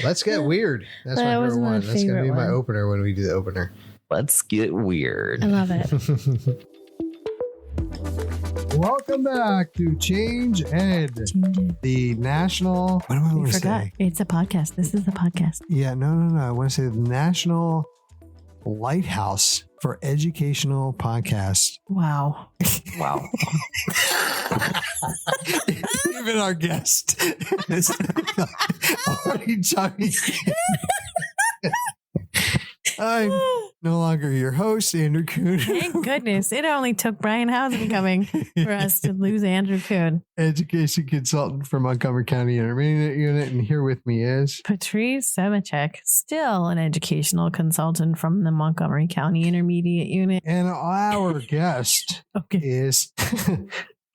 Let's get weird. That's That my was favorite my one. That's going to be favorite my one. opener when we do the opener. Let's get weird. I love it. Welcome back to Change Ed, the national. What do I want to say? It's a podcast. This is the podcast. Yeah, no. I want to say the National Lighthouse for Educational Podcasts. Wow. Wow. Even our guest is already talking. I'm no longer your host, Andrew Kuhn. Thank goodness. It only took Brian Housand coming for us to lose Andrew Kuhn. Education consultant for Montgomery County Intermediate Unit. And here with me is Patrice Semachek, still an educational consultant from the Montgomery County Intermediate Unit. And our guest is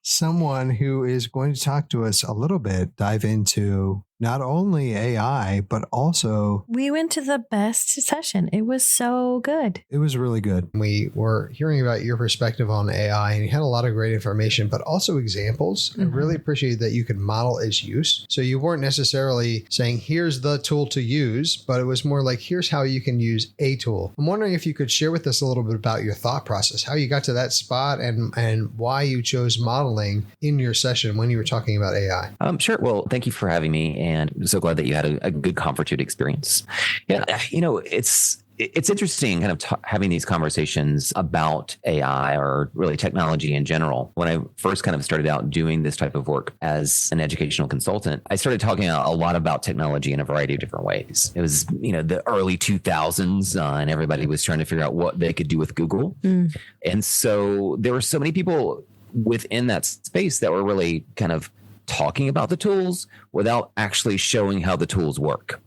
someone who is going to talk to us a little bit, dive into not only AI, but also... We went to the best session. It was so good. It was really good. We were hearing about your perspective on AI, and you had a lot of great information, but also examples. I really appreciated that you could model its use. So you weren't necessarily saying, here's the tool to use, but it was more like, here's how you can use a tool. I'm wondering if you could share with us a little bit about your thought process, how you got to that spot, and why you chose modeling in your session when you were talking about AI. Sure. Well, thank you for having me. And I'm so glad that you had a good Confortude experience. Yeah, it's interesting kind of having these conversations about AI or really technology in general. When I first kind of started out doing this type of work as an educational consultant, I started talking a lot about technology in a variety of different ways. It was, the early 2000s and everybody was trying to figure out what they could do with Google. And so there were so many people within that space that were really kind of talking about the tools without actually showing how the tools work.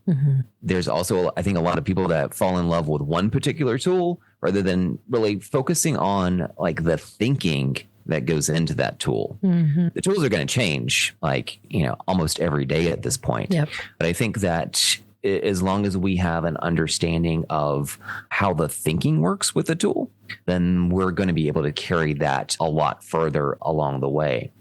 There's also, I think, a lot of people that fall in love with one particular tool rather than really focusing on like the thinking that goes into that tool. The tools are going to change almost every day at this point. Yep. But I think that as long as we have an understanding of how the thinking works with the tool, then we're going to be able to carry that a lot further along the way.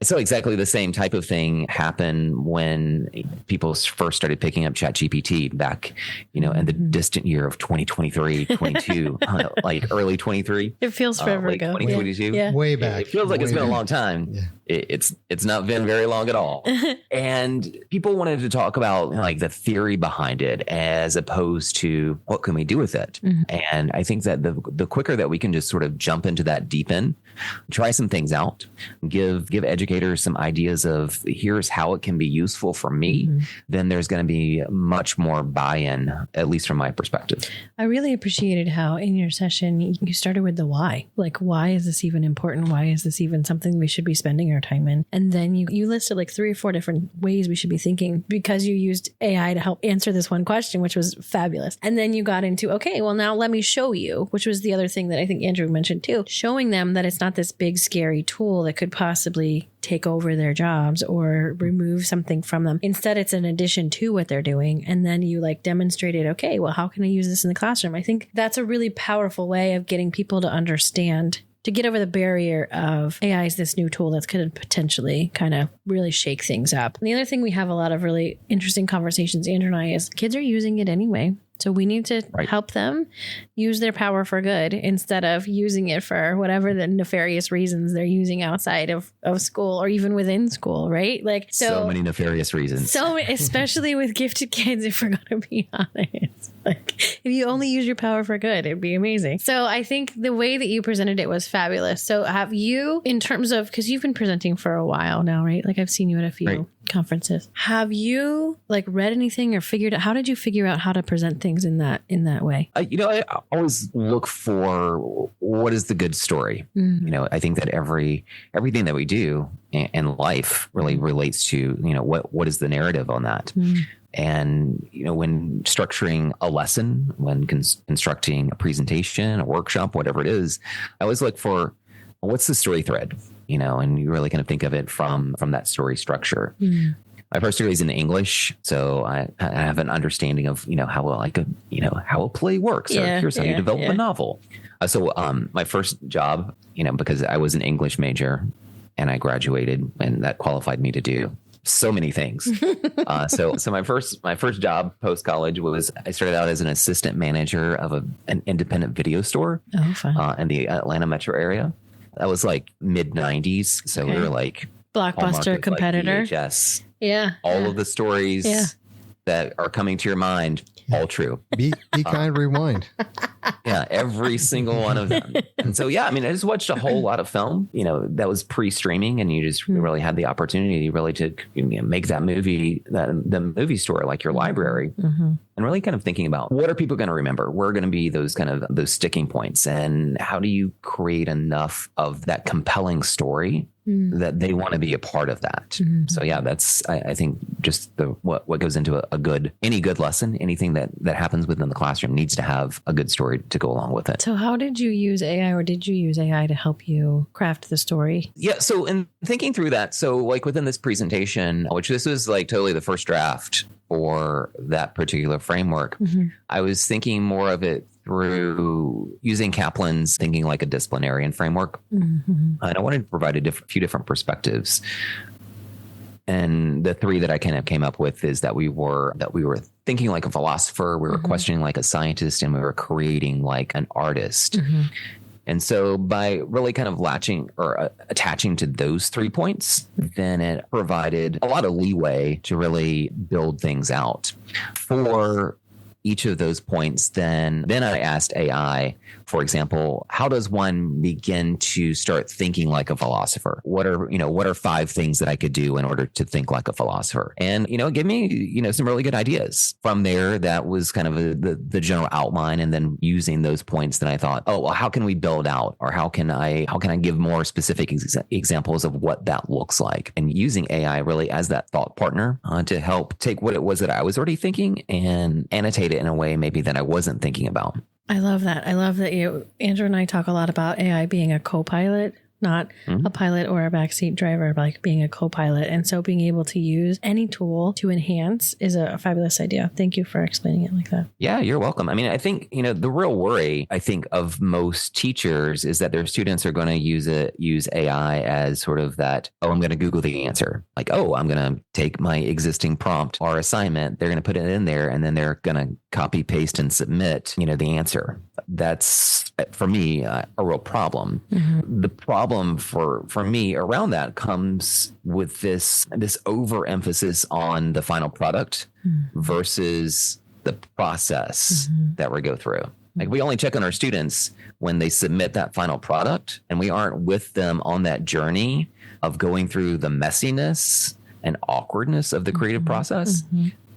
So exactly the same type of thing happened when people first started picking up ChatGPT back, in the distant year of 2023, 22, like early 23. It feels forever ago. 2022. Yeah. Way back. It feels like it's been a long time. Yeah. It's not been very long at all. And people wanted to talk about like the theory behind it as opposed to what can we do with it. And I think that the quicker that we can just sort of jump into that deep end, try some things out, give educators some ideas of here's how it can be useful for me, then there's going to be much more buy-in, at least from my perspective. I really appreciated how in your session you started with the why. Like, why is this even important? Why is this even something we should be spending our time in? And then you listed like 3 or 4 different ways we should be thinking because you used AI to help answer this one question, which was fabulous. And then you got into, okay, well, now let me show you, which was the other thing that I think Andrew mentioned too, showing them that it's not this big scary tool that could possibly take over their jobs or remove something from them. Instead, it's an addition to what they're doing. And then you like demonstrated, okay, well, how can I use this in the classroom? I think that's a really powerful way of getting people to understand, to get over the barrier of AI is this new tool that's going to potentially kind of really shake things up. And the other thing we have a lot of really interesting conversations, Andrew and I, is kids are using it anyway. So we need to help them use their power for good instead of using it for whatever the nefarious reasons they're using outside of school or even within school, right? Like so many nefarious reasons. So especially with gifted kids, if we're going to be honest. Like if you only use your power for good, it'd be amazing. So I think the way that you presented it was fabulous. So have you, in terms of, because you've been presenting for a while now, right? Like I've seen you at a few conferences. Have you like read anything or figured out, how did you figure out how to present things in that way? I always look for what is the good story. I think that everything that we do in life really relates to, what is the narrative on that. And, when structuring a lesson, when constructing a presentation, a workshop, whatever it is, I always look for what's the story thread, and you really kind of think of it from that story structure. My first degree is in English, so I have an understanding of, how a play works, or here's how you develop a novel. So my first job, because I was an English major and I graduated and that qualified me to do so many things. So my first job post college was I started out as an assistant manager of an independent video store in the Atlanta metro area. That was like mid 90s. So we were like Blockbuster competitor. Like VHS. Yeah. All of the stories that are coming to your mind, all true. Be kind, rewind. Yeah, every single one of them. And so, I mean, I just watched a whole lot of film, that was pre-streaming, and you just really had the opportunity really to make that movie, the movie store, like your library, and really kind of thinking about what are people going to remember? Where are going to be those those sticking points, and how do you create enough of that compelling story that they want to be a part of that. So that's, I think, just what goes into any good lesson, anything that happens within the classroom needs to have a good story to go along with it. So how did you use AI, or did you use AI to help you craft the story? Yeah. So in thinking through that, so like within this presentation, which this was like totally the first draft for that particular framework, I was thinking more of it through using Kaplan's thinking like a disciplinarian framework. And I wanted to provide a few different perspectives. And the three that I kind of came up with is that we were thinking like a philosopher, we were questioning like a scientist, and we were creating like an artist. And so by really kind of latching or attaching to those 3 points, then it provided a lot of leeway to really build things out. For each of those points, then I asked AI, for example, how does one begin to start thinking like a philosopher? What are 5 things that I could do in order to think like a philosopher? And, it gave me, some really good ideas. From there, that was kind of the general outline. And then using those points, then I thought, oh, well, how can we build out, or how can I give more specific examples of what that looks like? And using AI really as that thought partner to help take what it was that I was already thinking and annotate it in a way maybe that I wasn't thinking about. I love that. I love that Andrew and I talk a lot about AI being a co-pilot, not a pilot or a backseat driver, but like being a co-pilot. And so being able to use any tool to enhance is a fabulous idea. Thank you for explaining it like that. Yeah, you're welcome. I mean, I think, the real worry, I think, of most teachers is that their students are going to use AI as sort of that, oh, I'm going to Google the answer. Like, oh, I'm going to take my existing prompt or assignment. They're going to put it in there, and then they're going to copy, paste, and submit, the answer. That's, for me, a real problem. The problem for me around that comes with this overemphasis on the final product versus the process that we go through. Like, we only check on our students when they submit that final product, and we aren't with them on that journey of going through the messiness and awkwardness of the creative process.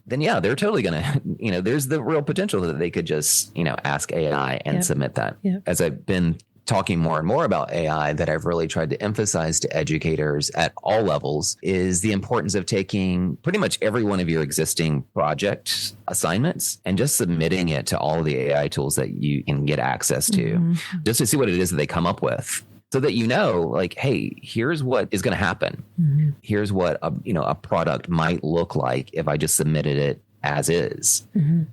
Then they're totally going to, there's the real potential that they could just, ask AI and submit that. As I've been talking more and more about AI, that I've really tried to emphasize to educators at all levels is the importance of taking pretty much every one of your existing project assignments and just submitting it to all of the AI tools that you can get access to, just to see what it is that they come up with. So that like, hey, here's what is going to happen. Here's what a product might look like if I just submitted it as is.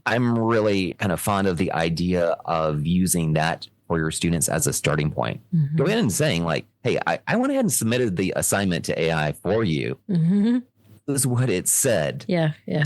I'm really kind of fond of the idea of using that for your students as a starting point. Go ahead and saying like, hey, I went ahead and submitted the assignment to AI for you. This is what it said.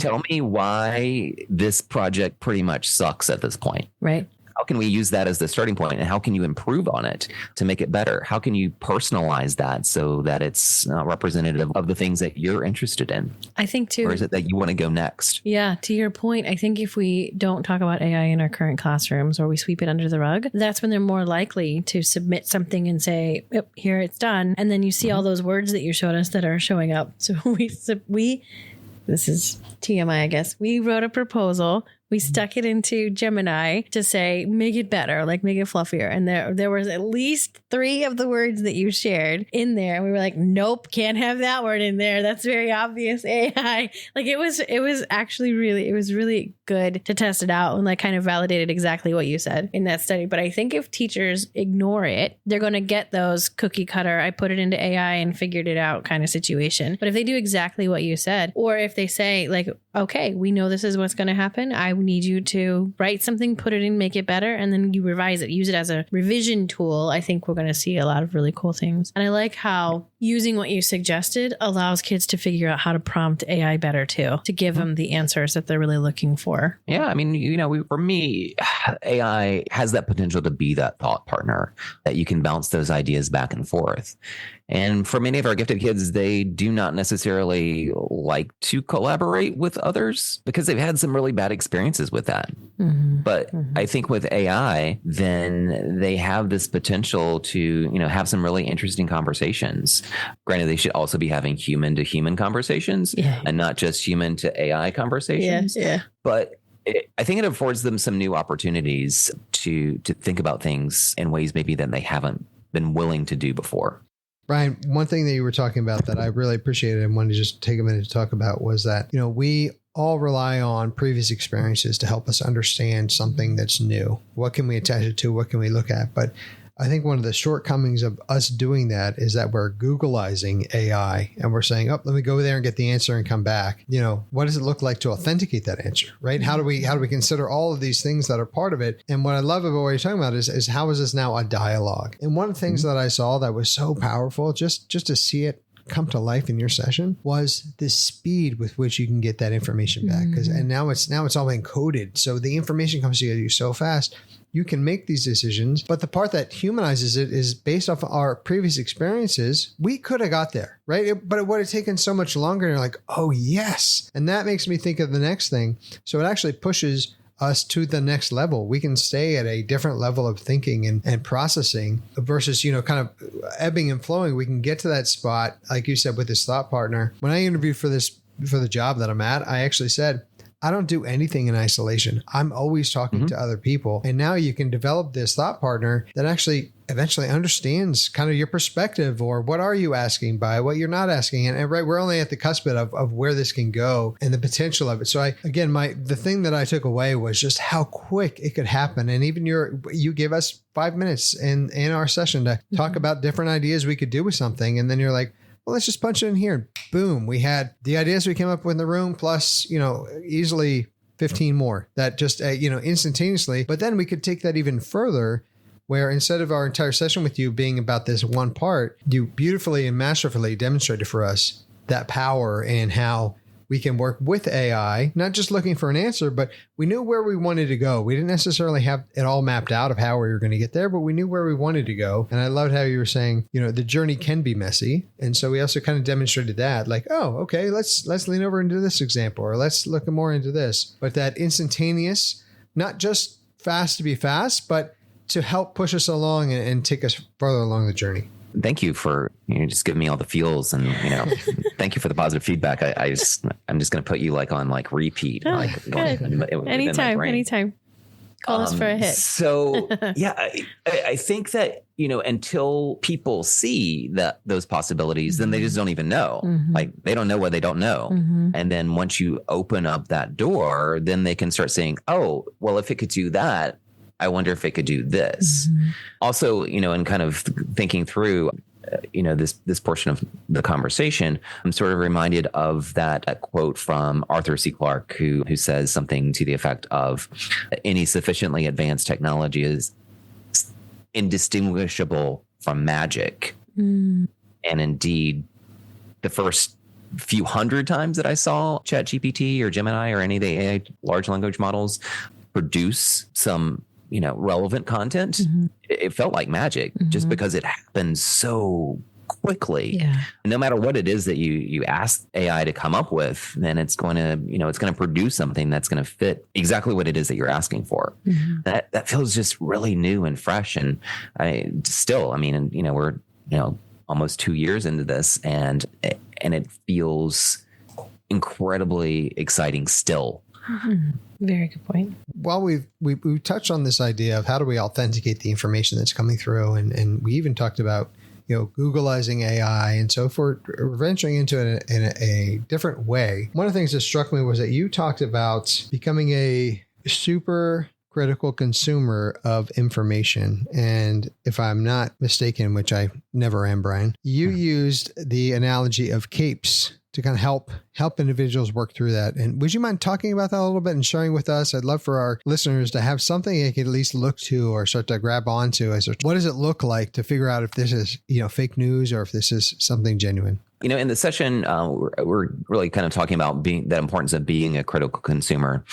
Tell me why this project pretty much sucks at this point. Right. How can we use that as the starting point, and how can you improve on it to make it better? How can you personalize that so that it's representative of the things that you're interested in? I think too. Or is it that you want to go next? Yeah. To your point, I think if we don't talk about AI in our current classrooms, or we sweep it under the rug, that's when they're more likely to submit something and say, yep, here it's done. And then you see all those words that you showed us that are showing up. So this is TMI, I guess. We wrote a proposal. We stuck it into Gemini to say, make it better, like make it fluffier. And there was at least 3 of the words that you shared in there. And we were like, nope, can't have that word in there. That's very obvious AI. Like it was actually really good to test it out and like kind of validated exactly what you said in that study. But I think if teachers ignore it, they're going to get those cookie cutter, I put it into AI and figured it out kind of situation. But if they do exactly what you said, or if they say like, okay, we know this is what's going to happen. I need you to write something, put it in, make it better, and then you revise it, use it as a revision tool. I think we're going to see a lot of really cool things. And I like how using what you suggested allows kids to figure out how to prompt AI better too, to give them the answers that they're really looking for. Yeah. I mean, for me, AI has that potential to be that thought partner that you can bounce those ideas back and forth. And for many of our gifted kids, they do not necessarily like to collaborate with others because they've had some really bad experiences with that. But I think with AI, then they have this potential to, have some really interesting conversations. Granted, they should also be having human to human conversations and not just human to AI conversations. But I think it affords them some new opportunities to think about things in ways maybe that they haven't been willing to do before. Brian, one thing that you were talking about that I really appreciated and wanted to just take a minute to talk about was that, we all rely on previous experiences to help us understand something that's new. What can we attach it to? What can we look at? But I think one of the shortcomings of us doing that is that we're Googleizing AI and we're saying, oh, let me go there and get the answer and come back. What does it look like to authenticate that answer, right? How do we consider all of these things that are part of it? And what I love about what you're talking about is how is this now a dialogue? And one of the things that I saw that was so powerful, just to see it come to life in your session, was the speed with which you can get that information back. And now it's all encoded. So the information comes to you so fast. You can make these decisions, but the part that humanizes it is based off our previous experiences. We could have got there, right? But it would have taken so much longer. And you're like, oh, yes. And that makes me think of the next thing. So it actually pushes us to the next level. We can stay at a different level of thinking and processing versus, kind of ebbing and flowing. We can get to that spot, like you said, with this thought partner. When I interviewed for the job that I'm at, I actually said, I don't do anything in isolation. I'm always talking to other people. And now you can develop this thought partner that actually eventually understands kind of your perspective, or what are you asking by what you're not asking. And right, we're only at the cusp of where this can go and the potential of it. So the thing that I took away was just how quick it could happen. And even you gave us 5 minutes in our session to talk about different ideas we could do with something. And then you're like, well, let's just punch it in here. And boom, we had the ideas we came up with in the room plus, easily 15 more that just, instantaneously. But then we could take that even further, where instead of our entire session with you being about this one part, you beautifully and masterfully demonstrated for us that power and how we can work with AI, not just looking for an answer, but we knew where we wanted to go. We didn't necessarily have it all mapped out of how we were going to get there, but we knew where we wanted to go. And I loved how you were saying, the journey can be messy. And so we also kind of demonstrated that, like, oh, okay, let's lean over into this example, or let's look more into this. But that instantaneous, not just fast to be fast, but to help push us along and take us further along the journey. Thank you for just giving me all the feels, and thank you for the positive feedback. I'm just going to put you on repeat. Oh, good. Anytime. Call us for a hit. So yeah, I think that until people see those possibilities, then they just don't even know. Like they don't know what they don't know. And then once you open up that door, then they can start saying, oh, well, if it could do that, I wonder if it could do this. Also, and kind of thinking through, this portion of the conversation, I'm sort of reminded of that quote from Arthur C. Clarke, who says something to the effect of, any sufficiently advanced technology is indistinguishable from magic. And indeed, the first few hundred times that I saw ChatGPT or Gemini or any of the AI large language models produce some relevant content, it felt like magic just because it happened so quickly. No matter what it is that you ask AI to come up with, then it's going to produce something that's going to fit exactly what it is that you're asking for. That feels just really new and fresh. And we're almost 2 years into this, and it feels incredibly exciting still. Very good point. Well, we touched on this idea of how do we authenticate the information that's coming through, and we even talked about Googleizing AI, and so if we're venturing into it in a different way, one of the things that struck me was that you talked about becoming a super critical consumer of information. And if I'm not mistaken, which I never am, Brian, you used the analogy of capes to kind of help individuals work through that. And would you mind talking about that a little bit and sharing with us? I'd love for our listeners to have something they could at least look to or start to grab onto as what does it look like to figure out if this is, fake news or if this is something genuine. In the session, we're really kind of talking about the importance of being a critical consumer.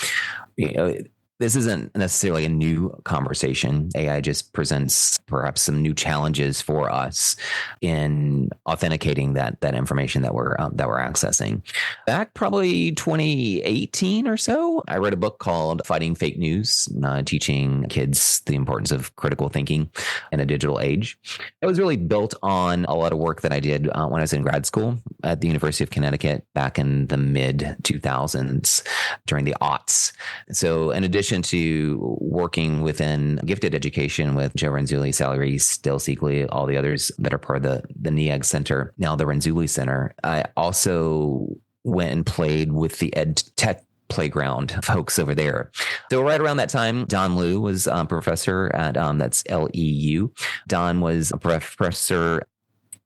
This isn't necessarily a new conversation. AI just presents perhaps some new challenges for us in authenticating that information that we're accessing. Back probably 2018 or so, I read a book called Fighting Fake News, teaching kids the importance of critical thinking in a digital age. It was really built on a lot of work that I did when I was in grad school at the University of Connecticut back in the mid 2000s during the aughts. So in addition to working within gifted education with Joe Renzulli, Sally Reese, Dale Siegley, all the others that are part of the NEAG Center, now the Renzulli Center, I also went and played with the ed tech playground folks over there. So right around that time, Don Liu was a professor at, that's LEU. Don was a professor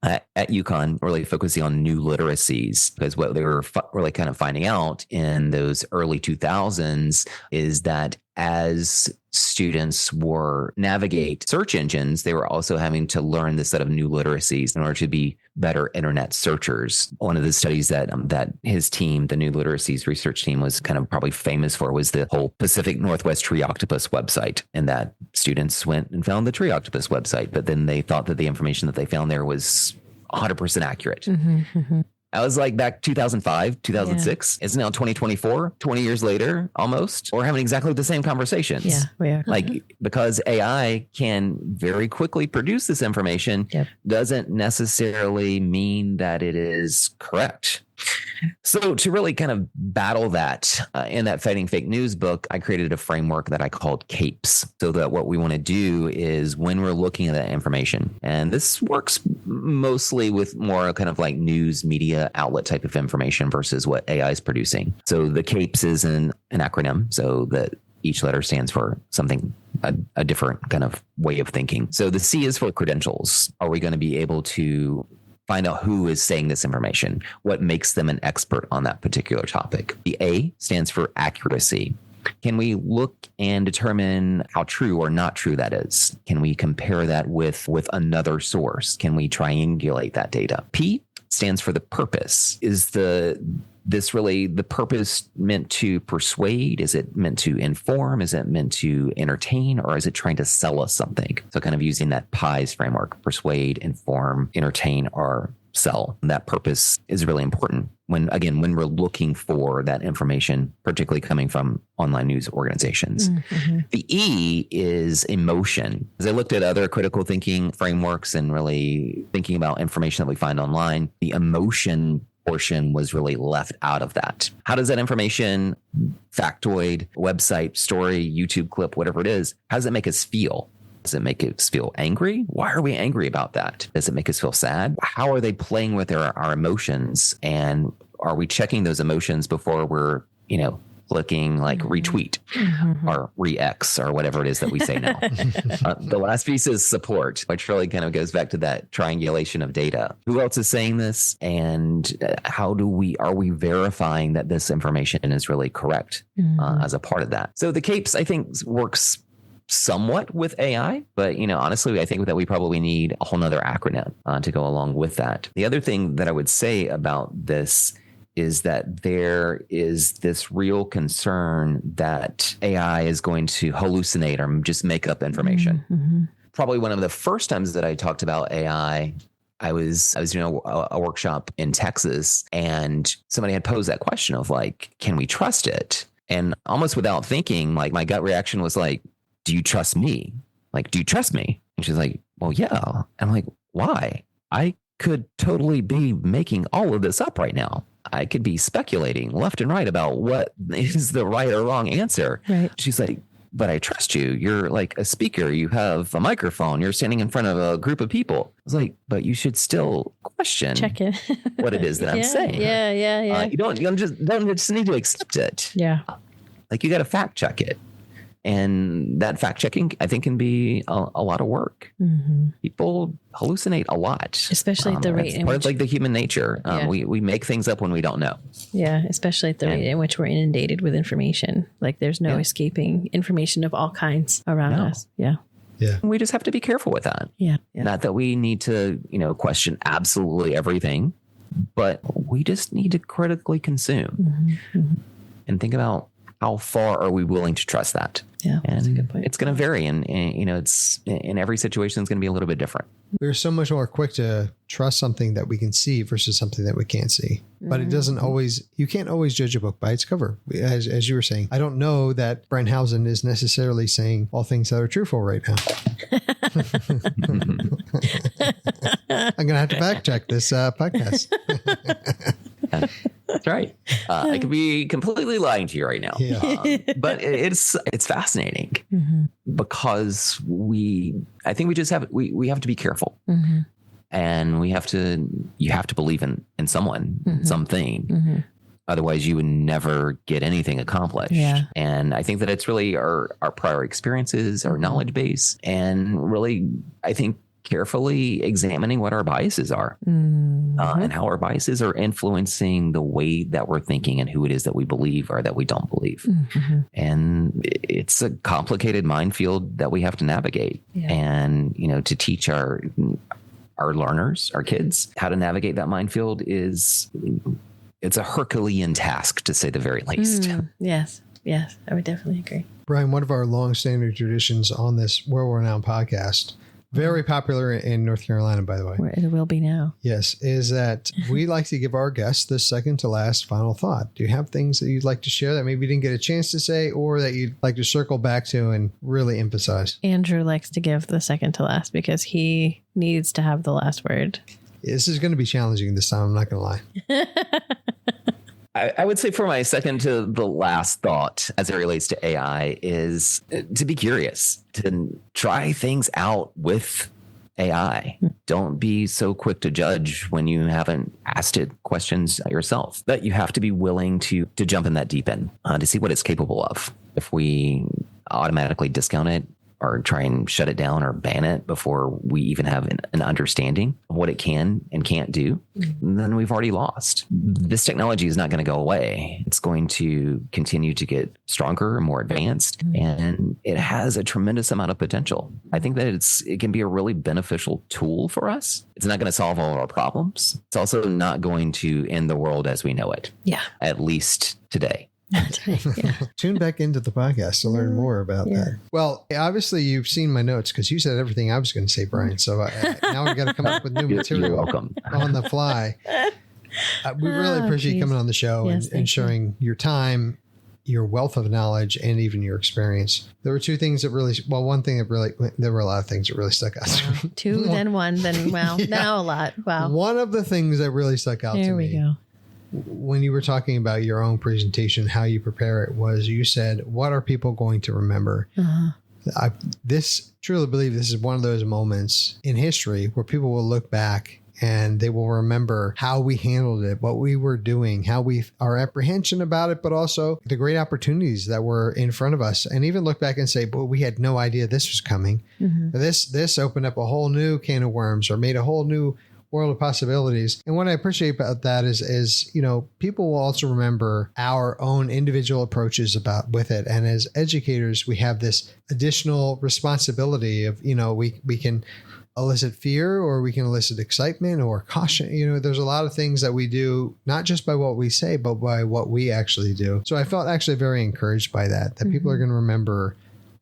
at UConn, really focusing on new literacies, because what they were really kind of finding out in those early 2000s is that as students were navigate search engines, they were also having to learn this set of new literacies in order to be better internet searchers. One of the studies that his team, the new literacies research team, was kind of probably famous for was the whole Pacific Northwest Tree Octopus website, and that students went and found the Tree Octopus website, but then they thought that the information that they found there was 100% accurate. I was like back 2005, 2006. Yeah. It's now 2024, 20 years later, almost. We're having exactly the same conversations. Yeah, we are. Like, because AI can very quickly produce this information, doesn't necessarily mean that it is correct. So to really kind of battle that in that Fighting Fake News book, I created a framework that I called CAPES. So that what we want to do is when we're looking at that information, and this works mostly with more kind of like news media outlet type of information versus what AI is producing. So the CAPES is an acronym, so that each letter stands for something, a different kind of way of thinking. So the C is for credentials. Are we going to be able to find out who is saying this information? What makes them an expert on that particular topic? The A stands for accuracy. Can we look and determine how true or not true that is? Can we compare that with another source? Can we triangulate that data? P stands for the purpose. Is this really the purpose meant to persuade? Is it meant to inform? Is it meant to entertain? Or is it trying to sell us something? So kind of using that PIES framework: persuade, inform, entertain, or sell. That purpose is really important when we're looking for that information, particularly coming from online news organizations. Mm-hmm. The E is emotion. As I looked at other critical thinking frameworks and really thinking about information that we find online, the emotion portion was really left out of that. How does that information, factoid, website, story, YouTube clip, whatever it is, how does it make us feel? Does it make us feel angry? Why are we angry about that? Does it make us feel sad? How are they playing with our emotions? And are we checking those emotions before we're, clicking like retweet or re-X or whatever it is that we say now? The last piece is support, which really kind of goes back to that triangulation of data. Who else is saying this? And are we verifying that this information is really correct as a part of that? So the CAPES, I think, works somewhat with AI, but honestly, I think that we probably need a whole nother acronym to go along with that. The other thing that I would say about this is that there is this real concern that AI is going to hallucinate or just make up information. Mm-hmm. Probably one of the first times that I talked about AI, I was doing a workshop in Texas, and somebody had posed that question of like, can we trust it? And almost without thinking, like my gut reaction was like, do you trust me? Like, do you trust me? And she's like, well, yeah. And I'm like, why? I could totally be making all of this up right now. I could be speculating left and right about what is the right or wrong answer. Right. She's like, but I trust you. You're like a speaker. You have a microphone. You're standing in front of a group of people. I was like, but you should still question check it. what it is that I'm saying. Yeah. You don't just need to accept it. Yeah. Like you got to fact check it. And that fact checking, I think, can be a lot of work. People hallucinate a lot, especially at the rate in part which, of like the human nature. We make things up when we don't know. Yeah, especially at the rate in which we're inundated with information. Like there's no escaping information of all kinds around us. Yeah. Yeah. We just have to be careful with that. Yeah. Not that we need to, question absolutely everything, but we just need to critically consume and think about how far are we willing to trust that. Yeah, and that's a good point. It's going to vary, and it's in every situation. It's going to be a little bit different. We're so much more quick to trust something that we can see versus something that we can't see. But it doesn't always. You can't always judge a book by its cover, as you were saying. I don't know that Brent Housand is necessarily saying all things that are truthful right now. I'm gonna have to fact check this podcast. That's right. I could be completely lying to you right now. Yeah. But it's fascinating because I think we just have we have to be careful, and you have to believe in someone, something. Otherwise, you would never get anything accomplished. Yeah. And I think that it's really our prior experiences, our knowledge base, and really, I think, carefully examining what our biases are and how our biases are influencing the way that we're thinking and who it is that we believe or that we don't believe. And it's a complicated minefield that we have to navigate. Yeah. And, to teach our learners, our kids, how to navigate that minefield it's a Herculean task, to say the very least. Yes, I would definitely agree. Brian, one of our long-standing traditions on this World Renowned podcast, very popular in North Carolina, by the way. Where it will be now. Yes, is that we like to give our guests the second to last final thought. Do you have things that you'd like to share that maybe you didn't get a chance to say, or that you'd like to circle back to and really emphasize? Andrew likes to give the second to last because he needs to have the last word. This is going to be challenging this time. I'm not going to lie. I would say for my second to the last thought as it relates to AI is to be curious, to try things out with AI. Don't be so quick to judge when you haven't asked it questions yourself. But you have to be willing to jump in that deep end to see what it's capable of. If we automatically discount it, or try and shut it down or ban it before we even have an understanding of what it can and can't do, then we've already lost. This technology is not going to go away. It's going to continue to get stronger and more advanced, and it has a tremendous amount of potential. I think that it can be a really beneficial tool for us. It's not going to solve all of our problems. It's also not going to end the world as we know it. Yeah. At least today. Tune back into the podcast to learn more about that. Well, obviously you've seen my notes because you said everything I was going to say, Brian. So now we've got to come up with new material. You're welcome. On the fly. We really appreciate you coming on the show and sharing your time, your wealth of knowledge, and even your experience. There were two things that really, one thing that really, there were a lot of things that really stuck out to me. Two, then one, then now a lot. Wow. One of the things that really stuck out to me. There we go. When you were talking about your own presentation, how you prepare it, was you said, what are people going to remember? I truly believe this is one of those moments in history where people will look back and they will remember how we handled it, what we were doing, our apprehension about it, but also the great opportunities that were in front of us, and even look back and say, but we had no idea this was coming. This opened up a whole new can of worms or made a whole new world of possibilities. And what I appreciate about that is, people will also remember our own individual approaches with it. And as educators, we have this additional responsibility of, we can elicit fear, or we can elicit excitement or caution. There's a lot of things that we do, not just by what we say, but by what we actually do. So I felt actually very encouraged by that people are going to remember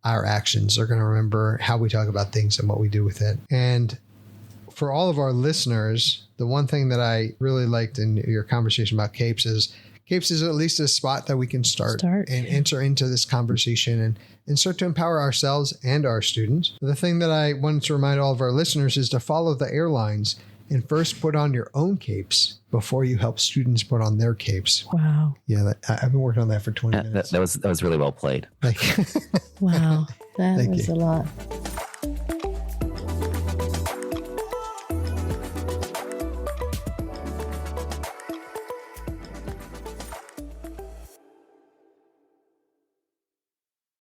our actions. They're going to remember how we talk about things and what we do with it. And for all of our listeners, the one thing that I really liked in your conversation about capes is at least a spot that we can start and enter into this conversation and start to empower ourselves and our students. The thing that I wanted to remind all of our listeners is to follow the airlines and first put on your own capes before you help students put on their capes. Wow. Yeah, I've been working on that for 20 minutes. That was really well played. Wow. That was a lot.